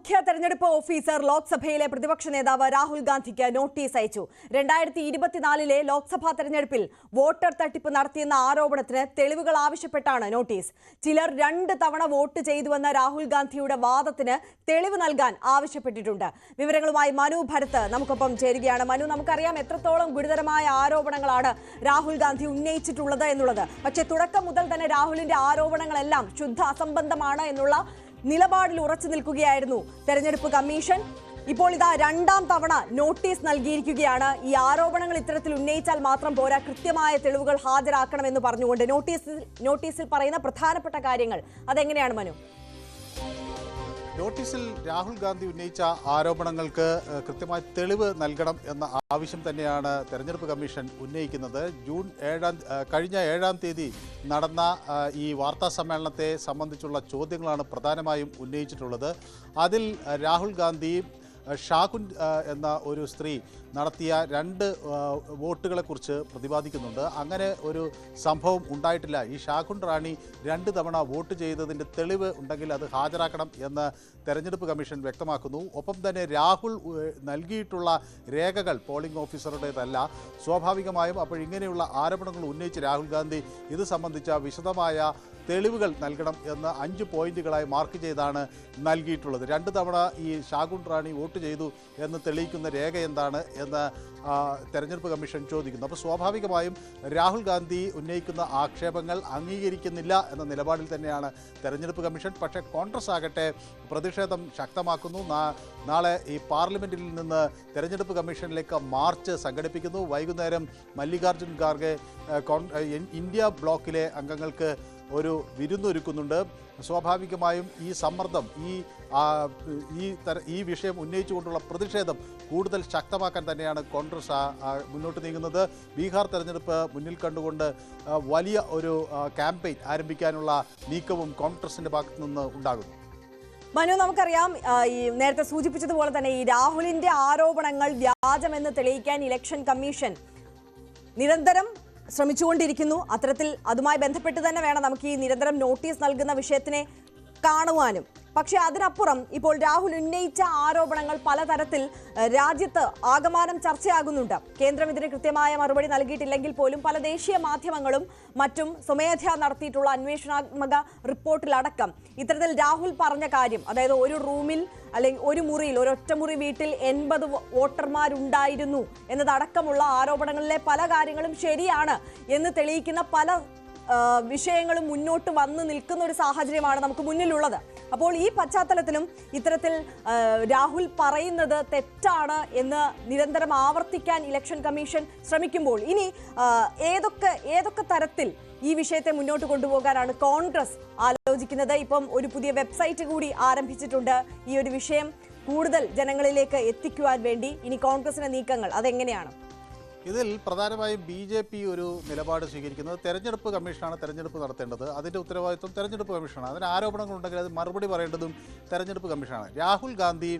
മുഖ്യ തെരഞ്ഞെടുപ്പ് ഓഫീസർ ലോക്സഭയിലെ പ്രതിപക്ഷ നേതാവ് രാഹുൽ ഗാന്ധിക്ക് നോട്ടീസ് അയച്ചു. 2024 ലോക്സഭാ തെരഞ്ഞെടുപ്പിൽ വോട്ടർ തട്ടിപ്പ് നടത്തിയെന്ന ആരോപണത്തിന് തെളിവുകൾ ആവശ്യപ്പെട്ടാണ് നോട്ടീസ്. ചിലർ 2 തവണ വോട്ട് ചെയ്തുവെന്ന രാഹുൽ ഗാന്ധിയുടെ വാദത്തിന് തെളിവ് നൽകാൻ ആവശ്യപ്പെട്ടിട്ടുണ്ട്. വിവരങ്ങളുമായി മനു ഭരത് നമുക്കൊപ്പം ചേരുകയാണ്. മനു, നമുക്കറിയാം എത്രത്തോളം ഗുരുതരമായ ആരോപണങ്ങളാണ് രാഹുൽ ഗാന്ധി ഉന്നയിച്ചിട്ടുള്ളത് എന്നുള്ളത്. പക്ഷേ തുടക്കം മുതൽ തന്നെ രാഹുലിന്റെ ആരോപണങ്ങളെല്ലാം ശുദ്ധ അസംബന്ധമാണ് എന്നുള്ള നിലപാടിൽ ഉറച്ചു നിൽക്കുകയായിരുന്നു തെരഞ്ഞെടുപ്പ് കമ്മീഷൻ. ഇപ്പോൾ ഇതാ 2ാം തവണ നോട്ടീസ് നൽകിയിരിക്കുകയാണ്. ഈ ആരോപണങ്ങൾ ഇത്തരത്തിൽ ഉന്നയിച്ചാൽ മാത്രം പോരാ, കൃത്യമായ തെളിവുകൾ ഹാജരാക്കണമെന്ന് പറഞ്ഞുകൊണ്ട് നോട്ടീസിൽ പറയുന്ന പ്രധാനപ്പെട്ട കാര്യങ്ങൾ അതെങ്ങനെയാണ് മനു? നോട്ടീസിൽ രാഹുൽ ഗാന്ധി ഉന്നയിച്ച ആരോപണങ്ങൾക്ക് കൃത്യമായ തെളിവ് നൽകണം എന്ന ആവശ്യം തന്നെയാണ് തെരഞ്ഞെടുപ്പ് കമ്മീഷൻ ഉന്നയിക്കുന്നത്. കഴിഞ്ഞ 7-ാം തീയതി നടന്ന ഈ വാർത്താ സമ്മേളനത്തെ സംബന്ധിച്ചുള്ള ചോദ്യങ്ങളാണ് പ്രധാനമായും ഉന്നയിച്ചിട്ടുള്ളത്. അതിൽ രാഹുൽ ഗാന്ധി ഷാകുൻ എന്ന ഒരു സ്ത്രീ നടത്തിയ 2 വോട്ടുകളെക്കുറിച്ച് പ്രതിപാദിക്കുന്നുണ്ട്. അങ്ങനെ ഒരു സംഭവം ഉണ്ടായിട്ടില്ല. ഈ ഷാകുൻ റാണി 2 തവണ വോട്ട് ചെയ്തതിൻ്റെ തെളിവ് ഉണ്ടെങ്കിൽ അത് ഹാജരാക്കണം എന്ന് തെരഞ്ഞെടുപ്പ് കമ്മീഷൻ വ്യക്തമാക്കുന്നു. ഒപ്പം തന്നെ രാഹുൽ നൽകിയിട്ടുള്ള രേഖകൾ പോളിംഗ് ഓഫീസറുടേതല്ല. സ്വാഭാവികമായും അപ്പോൾ ഇങ്ങനെയുള്ള ആരോപണങ്ങൾ ഉന്നയിച്ച് രാഹുൽ ഗാന്ധി ഇത് സംബന്ധിച്ച വിശദമായ തെളിവുകൾ നൽകണം എന്ന് 5 പോയിന്റുകളായി മാർക്ക് ചെയ്താണ് നൽകിയിട്ടുള്ളത്. 2 തവണ ഈ ഷാകുൻ റാണി വോട്ട് ചെയ്തു എന്ന് തെളിയിക്കുന്ന രേഖ എന്താണ് എന്ന് തെരഞ്ഞെടുപ്പ് കമ്മീഷൻ ചോദിക്കുന്നു. അപ്പോൾ സ്വാഭാവികമായും രാഹുൽ ഗാന്ധി ഉന്നയിക്കുന്ന ആക്ഷേപങ്ങൾ അംഗീകരിക്കുന്നില്ല എന്ന നിലപാടിൽ തന്നെയാണ് തെരഞ്ഞെടുപ്പ് കമ്മീഷൻ. പക്ഷേ കോൺഗ്രസ് ആകട്ടെ പ്രതിഷേധം ശക്തമാക്കുന്നു. നാളെ ഈ പാർലമെൻറ്റിൽ നിന്ന് തെരഞ്ഞെടുപ്പ് കമ്മീഷനിലേക്ക് മാർച്ച് സംഘടിപ്പിക്കുന്നു. വൈകുന്നേരം മല്ലികാർജ്ജുൻ ഖാർഗെ ഇന്ത്യ ബ്ലോക്കിലെ അംഗങ്ങൾക്ക് ഒരു വിരുന്നൊരുക്കുന്നുണ്ട്. സ്വാഭാവികമായും ഈ സമ്മർദ്ദം ഈ വിഷയം ഉന്നയിച്ചുകൊണ്ടുള്ള പ്രതിഷേധം കൂടുതൽ ശക്തമാക്കാൻ തന്നെയാണ് കോൺഗ്രസ് മുന്നോട്ട് നീങ്ങുന്നത്. ബീഹാർ തെരഞ്ഞെടുപ്പ് മുന്നിൽ കണ്ടുകൊണ്ട് വലിയ ഒരു ക്യാമ്പയിൻ ആരംഭിക്കാനുള്ള നീക്കവും കോൺഗ്രസിൻ്റെ ഭാഗത്തു നിന്ന് ഉണ്ടാകുന്നു. മനു, നമുക്കറിയാം ഈ നേരത്തെ സൂചിപ്പിച്ചതുപോലെ തന്നെ ഈ രാഹുലിന്റെ ആരോപണങ്ങൾ വ്യാജമെന്ന് തെളിയിക്കാൻ ഇലക്ഷൻ കമ്മീഷൻ നിരന്തരം ശ്രമിച്ചുകൊണ്ടിരിക്കുന്നു. അത്തരത്തിൽ അതുമായി ബന്ധപ്പെട്ട് തന്നെ വേണം നമുക്ക് ഈ നിരന്തരം നോട്ടീസ് നൽകുന്ന വിഷയത്തിനെ കാണുവാനും. പക്ഷേ അതിനപ്പുറം ഇപ്പോൾ രാഹുൽ ഉന്നയിച്ച ആരോപണങ്ങൾ പലതരത്തിൽ രാജ്യത്ത് ആകമാനം ചർച്ചയാകുന്നുണ്ട്. കേന്ദ്രം ഇതിന് കൃത്യമായ മറുപടി നൽകിയിട്ടില്ലെങ്കിൽ പോലും പല ദേശീയ മാധ്യമങ്ങളും മറ്റും സ്വമേധയാ നടത്തിയിട്ടുള്ള അന്വേഷണാത്മക റിപ്പോർട്ടിലടക്കം ഇത്തരത്തിൽ രാഹുൽ പറഞ്ഞ കാര്യം, അതായത് ഒരു റൂമിൽ അല്ലെങ്കിൽ ഒരു മുറിയിൽ, ഒരൊറ്റമുറി വീട്ടിൽ 80 വോട്ടർമാരുണ്ടായിരുന്നു എന്നതടക്കമുള്ള ആരോപണങ്ങളിലെ പല കാര്യങ്ങളും ശരിയാണ് എന്ന് തെളിയിക്കുന്ന പല വിഷയങ്ങളും മുന്നോട്ട് വന്ന് നിൽക്കുന്ന ഒരു സാഹചര്യമാണ് നമുക്ക് മുന്നിലുള്ളത്. അപ്പോൾ ഈ പശ്ചാത്തലത്തിലും ഇത്തരത്തിൽ രാഹുൽ പറയുന്നത് തെറ്റാണ് എന്ന് നിരന്തരം ആവർത്തിക്കാൻ ഇലക്ഷൻ കമ്മീഷൻ ശ്രമിക്കുമ്പോൾ ഇനി ഏതൊക്കെ തരത്തിൽ ഈ വിഷയത്തെ മുന്നോട്ട് കൊണ്ടുപോകാനാണ് കോൺഗ്രസ് ആലോചിക്കുന്നത്? ഇപ്പം ഒരു പുതിയ വെബ്സൈറ്റ് കൂടി ആരംഭിച്ചിട്ടുണ്ട്. ഈ ഒരു വിഷയം കൂടുതൽ ജനങ്ങളിലേക്ക് എത്തിക്കുവാൻ വേണ്ടി ഇനി കോൺഗ്രസിന്റെ നീക്കങ്ങൾ അതെങ്ങനെയാണ്? ഇതിൽ പ്രധാനമായും BJP ഒരു നിലപാട് സ്വീകരിക്കുന്നത് തെരഞ്ഞെടുപ്പ് കമ്മീഷനാണ് തെരഞ്ഞെടുപ്പ് നടത്തേണ്ടത്. അതിൻ്റെ ഉത്തരവാദിത്വം തെരഞ്ഞെടുപ്പ് കമ്മീഷനാണ്. അതിന് ആരോപണങ്ങളുണ്ടെങ്കിൽ അത് മറുപടി പറയേണ്ടതും തെരഞ്ഞെടുപ്പ് കമ്മീഷനാണ്. രാഹുൽ ഗാന്ധി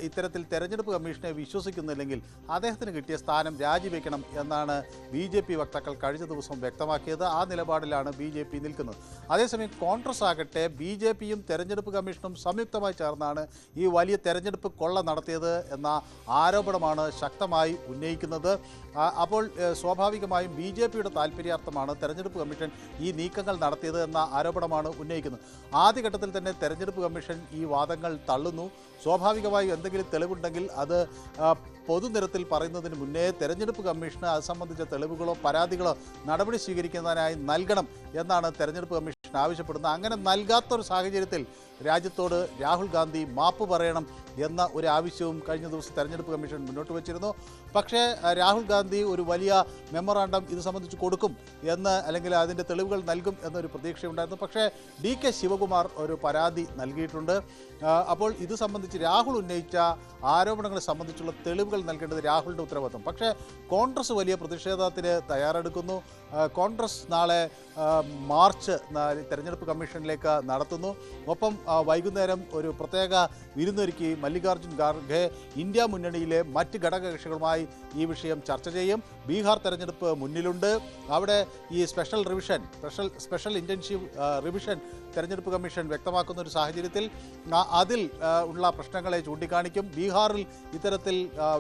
ഇത്തരത്തിൽ തെരഞ്ഞെടുപ്പ് കമ്മീഷനെ വിശ്വസിക്കുന്നില്ലെങ്കിൽ അദ്ദേഹത്തിന് കിട്ടിയ സ്ഥാനം രാജിവെക്കണം എന്നാണ് BJP വക്താക്കൾ കഴിഞ്ഞ ദിവസം വ്യക്തമാക്കിയത്. ആ നിലപാടിലാണ് BJP നിൽക്കുന്നത്. അതേസമയം കോൺഗ്രസ് ആകട്ടെ BJPയും തെരഞ്ഞെടുപ്പ് കമ്മീഷനും സംയുക്തമായി ചേർന്നാണ് ഈ വലിയ തെരഞ്ഞെടുപ്പ് കൊള്ള നടത്തിയത് എന്ന ആരോപണമാണ് ശക്തമായി ഉന്നയിക്കുന്നത്. അപ്പോൾ സ്വാഭാവികമായും BJPയുടെ താല്പര്യാർത്ഥമാണ് തെരഞ്ഞെടുപ്പ് കമ്മീഷൻ ഈ നീക്കങ്ങൾ നടത്തിയത് എന്ന ആരോപണമാണ് ഉന്നയിക്കുന്നത്. ആദ്യഘട്ടത്തിൽ തന്നെ തെരഞ്ഞെടുപ്പ് കമ്മീഷൻ ഈ വാദങ്ങൾ തള്ളുന്നു. സ്വാഭാവികമായി എന്തെങ്കിലും തെളിവുണ്ടെങ്കിൽ അത് പൊതുനിരത്തിൽ പറയുന്നതിന് മുന്നേ തെരഞ്ഞെടുപ്പ് കമ്മീഷന് അത് സംബന്ധിച്ച തെളിവുകളോ പരാതികളോ നടപടി സ്വീകരിക്കുന്നതിനായി നൽകണം എന്നാണ് തെരഞ്ഞെടുപ്പ് കമ്മീഷൻ ആവശ്യപ്പെടുന്നത്. അങ്ങനെ നൽകാത്തൊരു സാഹചര്യത്തിൽ രാജ്യത്തോട് രാഹുൽ ഗാന്ധി മാപ്പ് പറയണം എന്ന ഒരു ആവശ്യവും കഴിഞ്ഞ ദിവസം തെരഞ്ഞെടുപ്പ് കമ്മീഷൻ മുന്നോട്ട് വച്ചിരുന്നു. പക്ഷേ രാഹുൽ ഗാന്ധി ഒരു വലിയ മെമ്മോറാണ്ടം ഇത് സംബന്ധിച്ച് കൊടുക്കും എന്ന്, അല്ലെങ്കിൽ അതിൻ്റെ തെളിവുകൾ നൽകും എന്നൊരു പ്രതീക്ഷയുണ്ടായിരുന്നു. പക്ഷേ DK ശിവകുമാർ ഒരു പരാതി നൽകിയിട്ടുണ്ട്. അപ്പോൾ ഇത് സംബന്ധിച്ച് രാഹുൽ ഉന്നയിച്ച ആരോപണങ്ങളെ സംബന്ധിച്ചുള്ള തെളിവുകൾ നൽകേണ്ടത് രാഹുലിൻ്റെ ഉത്തരവാദിത്വം. പക്ഷേ കോൺഗ്രസ് വലിയ പ്രതിഷേധത്തിന് തയ്യാറെടുക്കുന്നു. കോൺഗ്രസ് നാളെ മാർച്ച് തെരഞ്ഞെടുപ്പ് കമ്മീഷനിലേക്ക് നടത്തുന്നു. ഒപ്പം വൈകുന്നേരം ഒരു പ്രത്യേക വിരുന്നൊരുക്കി മല്ലികാർജ്ജുൻ ഖാർഗെ ഇന്ത്യ മുന്നണിയിലെ മറ്റ് ഘടകകക്ഷികളുമായി ഈ വിഷയം ചർച്ച ചെയ്യും. ബീഹാർ തെരഞ്ഞെടുപ്പ് മുന്നിലുണ്ട്. അവിടെ ഈ സ്പെഷ്യൽ ഇൻറ്റൻസീവ് റിവിഷൻ തെരഞ്ഞെടുപ്പ് കമ്മീഷൻ വ്യക്തമാക്കുന്ന ഒരു സാഹചര്യത്തിൽ അതിൽ ഉള്ള പ്രശ്നങ്ങളെ ചൂണ്ടിക്കാണിക്കും. ബീഹാറിൽ ഇത്തരത്തിൽ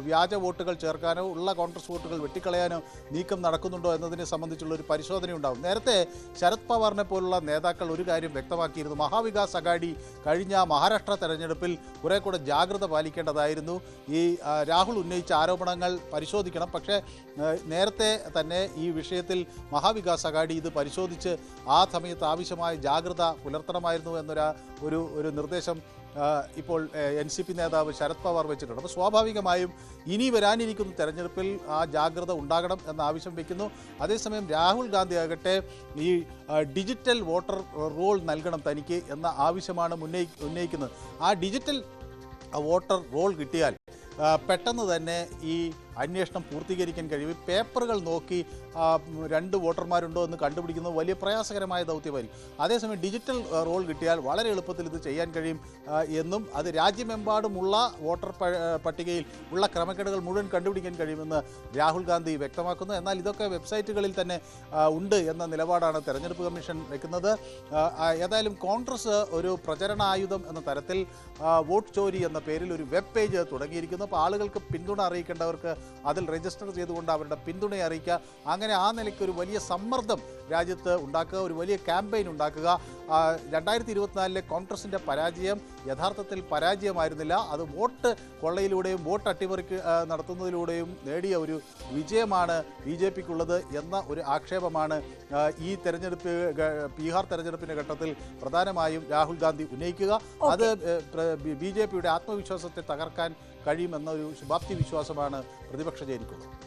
വ്യാജ വോട്ടുകൾ ചേർക്കാനോ ഉള്ള കോൺഗ്രസ് വോട്ടുകൾ വെട്ടിക്കളയാനോ നീക്കം നടക്കുന്നുണ്ടോ എന്നതിനെ സംബന്ധിച്ചുള്ള ഒരു പരിശോധന ഉണ്ടാകും. നേരത്തെ ശരത് പവാറിനെ പോലുള്ള നേതാക്കൾ ഒരു കാര്യം വ്യക്തമാക്കിയിരുന്നു. മഹാവികാസ് അഘാഡി കഴിഞ്ഞ മഹാരാഷ്ട്ര തെരഞ്ഞെടുപ്പിൽ കുറെ കൂടെ ജാഗ്രത പാലിക്കേണ്ടതായിരുന്നു. ഈ രാഹുൽ ഉന്നയിച്ച ആരോപണങ്ങൾ പരിശോധിക്കണം. പക്ഷേ നേരത്തെ തന്നെ ഈ വിഷയത്തിൽ മഹാവികാസ് അഘാഡി ഇത് പരിശോധിച്ച് ആ സമയത്ത് ആവശ്യമായ ജാഗ്രത പുലർത്തണമായിരുന്നു എന്നൊരു നിർദ്ദേശം ഇപ്പോൾ NCP നേതാവ് ശരത് പവാർ വെച്ചിട്ടുണ്ട്. അപ്പോൾ സ്വാഭാവികമായും ഇനി വരാനിരിക്കുന്ന തെരഞ്ഞെടുപ്പിൽ ആ ജാഗ്രത ഉണ്ടാകണം എന്ന ആവശ്യം വയ്ക്കുന്നു. അതേസമയം രാഹുൽ ഗാന്ധി ആകട്ടെ ഈ ഡിജിറ്റൽ വോട്ടർ റോൾ നൽകണം തനിക്ക് എന്ന ആവശ്യമാണ് ഉന്നയിക്കുന്നത്. ആ ഡിജിറ്റൽ വോട്ടർ റോൾ കിട്ടിയാൽ പെട്ടെന്ന് തന്നെ ഈ അന്വേഷണം പൂർത്തീകരിക്കാൻ കഴിയും. പേപ്പറുകൾ നോക്കി 2 വോട്ടർമാരുണ്ടോ എന്ന് കണ്ടുപിടിക്കുന്നത് വലിയ പ്രയാസകരമായ ദൗത്യമായിരിക്കും. അതേസമയം ഡിജിറ്റൽ റോൾ കിട്ടിയാൽ വളരെ എളുപ്പത്തിൽ ഇത് ചെയ്യാൻ കഴിയും എന്നും അത് രാജ്യമെമ്പാടുമുള്ള വോട്ടർ പട്ടികയിൽ ഉള്ള ക്രമക്കേടുകൾ മുഴുവൻ കണ്ടുപിടിക്കാൻ കഴിയുമെന്ന് രാഹുൽ ഗാന്ധി വ്യക്തമാക്കുന്നു. എന്നാൽ ഇതൊക്കെ വെബ്സൈറ്റുകളിൽ തന്നെ ഉണ്ട് എന്ന നിലപാടാണ് തെരഞ്ഞെടുപ്പ് കമ്മീഷൻ വയ്ക്കുന്നത്. ഏതായാലും കോൺഗ്രസ് ഒരു പ്രചരണായുധം എന്ന തരത്തിൽ വോട്ട് ചോരി എന്ന പേരിൽ ഒരു വെബ് പേജ് തുടങ്ങിയിരിക്കുന്നു. അപ്പോൾ ആളുകൾക്ക് പിന്തുണ അറിയിക്കേണ്ടവർക്ക് അതിൽ രജിസ്റ്റർ ചെയ്തുകൊണ്ട് അവരുടെ പിന്തുണയെ അറിയിക്കുക. അങ്ങനെ ആ നിലയ്ക്ക് ഒരു വലിയ സമ്മർദ്ദം രാജ്യത്ത് ഉണ്ടാക്കുക, ഒരു വലിയ ക്യാമ്പയിൻ ഉണ്ടാക്കുക. 2024 കോൺഗ്രസിൻ്റെ പരാജയം യഥാർത്ഥത്തിൽ പരാജയമായിരുന്നില്ല. അത് വോട്ട് കൊള്ളയിലൂടെയും വോട്ട് അട്ടിമറിക്ക് നടത്തുന്നതിലൂടെയും നേടിയ ഒരു വിജയമാണ് BJPക്കുള്ളത് എന്ന ഒരു ആക്ഷേപമാണ് ഈ ബീഹാർ തെരഞ്ഞെടുപ്പിൻ്റെ ഘട്ടത്തിൽ പ്രധാനമായും രാഹുൽ ഗാന്ധി ഉന്നയിക്കുക. അത് BJPയുടെ ആത്മവിശ്വാസത്തെ തകർക്കാൻ കഴിയുമെന്ന ഒരു ശുഭാപ്തി വിശ്വാസമാണ് പ്രതിപക്ഷ ചേരിക്കുള്ളത്.